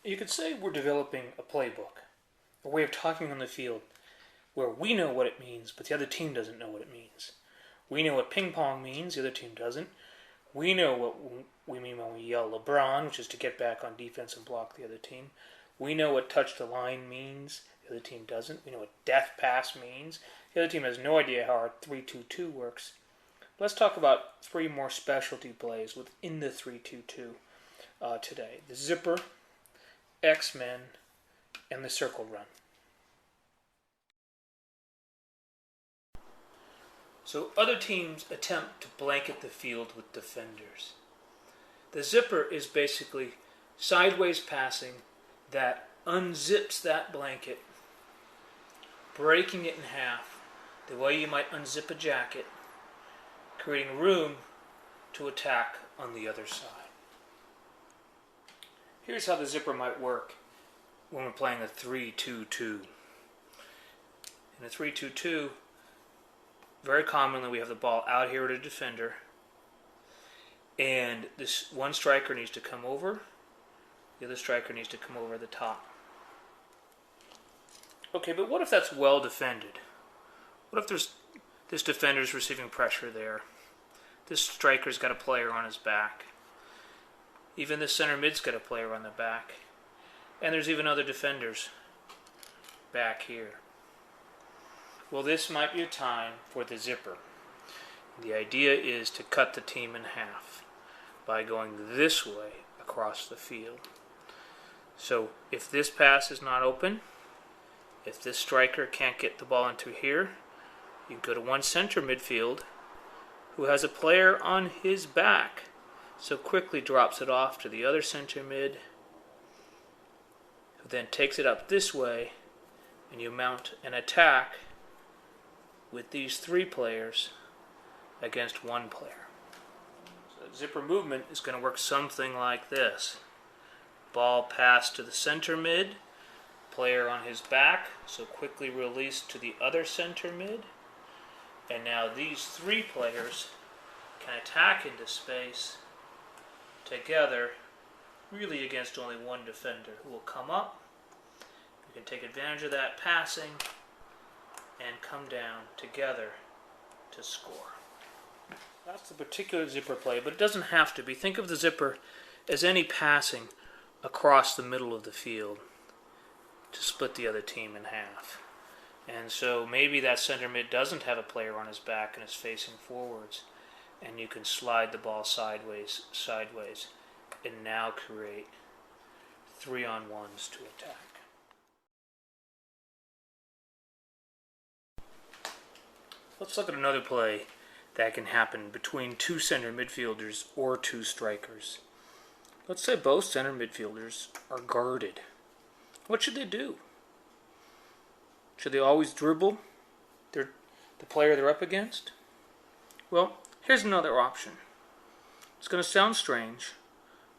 You could say we're developing a playbook, a way of talking on the field where we know what it means, but the other team doesn't know what it means. We know what ping pong means, the other team doesn't. We know what we mean when we yell LeBron, which is to get back on defense and block the other team. We know what touch the line means, the other team doesn't. We know what death pass means. The other team has no idea how our 3-2-2 works. Let's talk about three more specialty plays within the 3-2-2 today. The zipper, X-Men, and the circle run. So other teams attempt to blanket the field with defenders. The zipper is basically sideways passing that unzips that blanket, breaking it in half, the way you might unzip a jacket, creating room to attack on the other side. Here's how the zipper might work when we're playing a 3-2-2. In a 3-2-2, very commonly we have the ball out here at a defender, and this one striker needs to come over, the other striker needs to come over the top. Okay, but what if that's well defended? What if this defender's receiving pressure there? This striker's got a player on his back. Even the center mid's got a player on the back. And there's even other defenders back here. Well, this might be a time for the zipper. The idea is to cut the team in half by going this way across the field. So if this pass is not open, if this striker can't get the ball into here, you go to one center midfield who has a player on his back, so quickly drops it off to the other center mid, who then takes it up this way, and you mount an attack with these three players against one player. So the zipper movement is going to work something like this. Ball passed to the center mid, player on his back, so quickly released to the other center mid, and now these three players can attack into space together, really against only one defender who will come up. You can take advantage of that passing and come down together to score. That's the particular zipper play, but it doesn't have to be. Think of the zipper as any passing across the middle of the field to split the other team in half. And so maybe that center mid doesn't have a player on his back and is facing forwards, and you can slide the ball sideways, and now create 3-on-1s to attack. Let's look at another play that can happen between two center midfielders or two strikers. Let's say both center midfielders are guarded. What should they do? Should they always dribble the player they're up against? Well, here's another option. It's going to sound strange.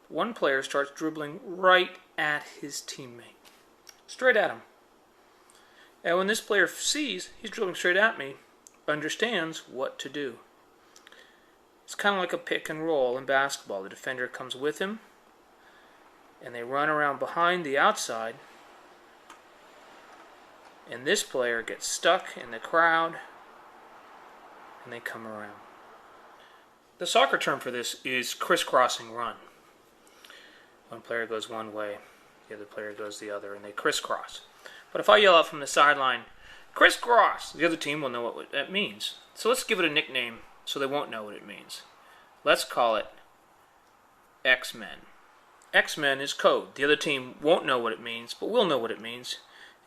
One player starts dribbling right at his teammate. Straight at him. And when this player sees he's dribbling straight at me, understands what to do. It's kind of like a pick and roll in basketball. The defender comes with him, and they run around behind the outside, and this player gets stuck in the crowd, and they come around. The soccer term for this is crisscrossing run. One player goes one way, the other player goes the other, and they crisscross. But if I yell out from the sideline, crisscross, the other team will know what that means. So let's give it a nickname so they won't know what it means. Let's call it X-Men. X-Men is code. The other team won't know what it means, but we'll know what it means.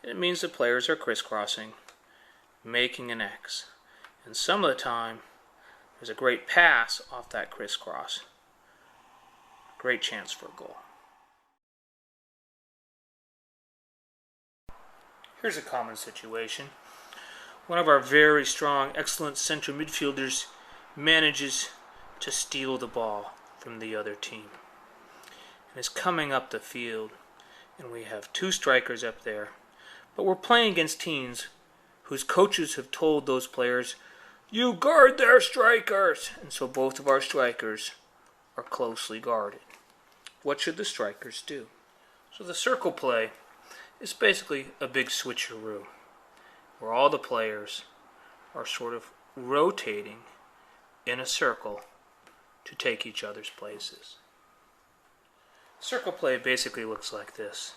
It means the players are crisscrossing, making an X. And some of the time, there's a great pass off that crisscross. Great chance for a goal. Here's a common situation. One of our very strong, excellent central midfielders manages to steal the ball from the other team and is coming up the field, and we have two strikers up there, but we're playing against teams whose coaches have told those players, you guard their strikers, and so both of our strikers are closely guarded. What should the strikers do? So the circle play is basically a big switcheroo, where all the players are sort of rotating in a circle to take each other's places. Circle play basically looks like this.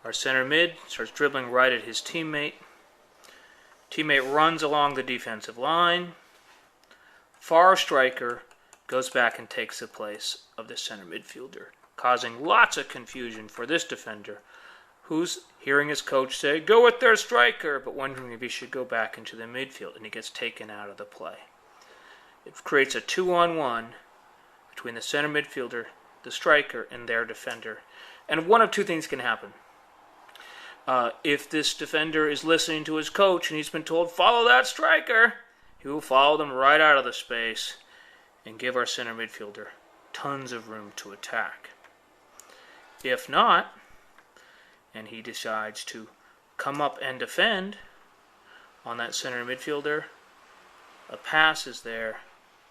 Our center mid starts dribbling right at his teammate. Teammate runs along the defensive line. Far striker goes back and takes the place of the center midfielder, causing lots of confusion for this defender, who's hearing his coach say, "Go with their striker," but wondering if he should go back into the midfield, and he gets taken out of the play. It creates a 2-on-1 between the center midfielder, the striker, and their defender. And one of two things can happen. If this defender is listening to his coach and he's been told, "Follow that striker," he will follow them right out of the space and give our center midfielder tons of room to attack. If not, and he decides to come up and defend on that center midfielder, a pass is there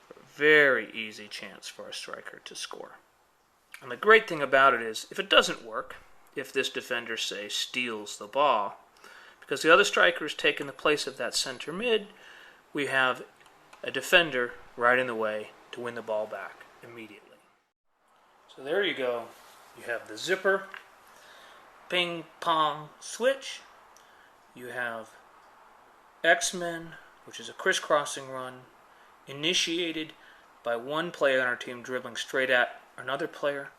for a very easy chance for a striker to score. And the great thing about it is, if it doesn't work, if this defender, say, steals the ball, because the other striker has taken the place of that center mid, we have a defender right in the way to win the ball back immediately. So there you go. You have the zipper, ping pong switch. You have X-Men, which is a crisscrossing run, initiated by one player on our team dribbling straight at another player.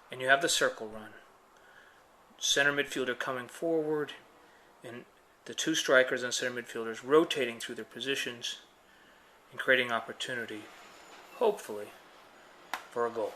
And you have the circle run. Center midfielder coming forward, and the two strikers and center midfielders rotating through their positions and creating opportunity, hopefully, for a goal.